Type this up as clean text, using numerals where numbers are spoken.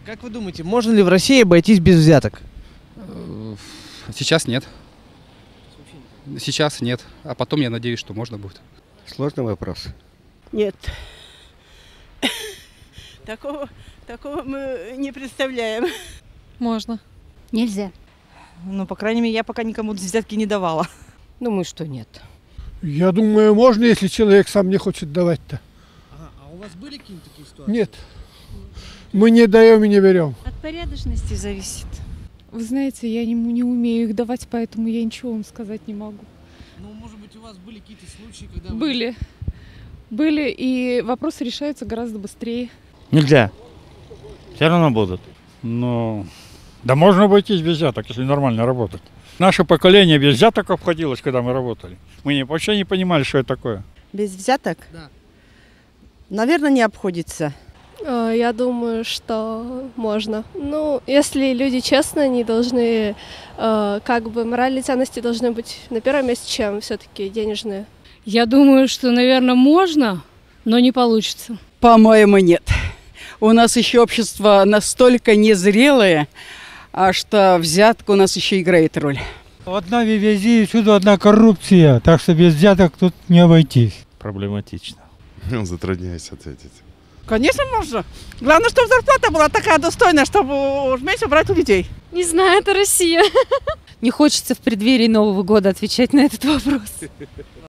Как вы думаете, можно ли в России обойтись без взяток? Сейчас нет. Сейчас нет. А потом я надеюсь, что можно будет. Сложный вопрос. Нет. Такого мы не представляем. Можно. Нельзя. Ну, по крайней мере, я пока никому взятки не давала. Думаю, что нет. Я думаю, можно, если человек сам не хочет давать-то. А у вас были какие-то такие ситуации? Нет. Мы не даем и не берем. От порядочности зависит. Вы знаете, я не умею их давать, поэтому я ничего вам сказать не могу. Ну, может быть, у вас были какие-то случаи, когда Были, и вопросы решаются гораздо быстрее. Нельзя. Все равно будут. Ну, да можно обойтись без взяток, если нормально работать. Наше поколение без взяток обходилось, когда мы работали. Мы вообще не понимали, что это такое. Без взяток? Да. Наверное, не обходится. Я думаю, что можно. Ну, если люди честные, они должны, моральные ценности должны быть на первом месте, чем все-таки денежные. Я думаю, что, наверное, можно, но не получится. По-моему, нет. У нас еще общество настолько незрелое, что взятка у нас еще играет роль. Одна везде, всюду одна коррупция, так что без взяток тут не обойтись. Проблематично. Затрудняюсь ответить. Конечно, можно. Главное, чтобы зарплата была такая достойная, чтобы меньше брать у людей. Не знаю, это Россия. Не хочется в преддверии Нового года отвечать на этот вопрос.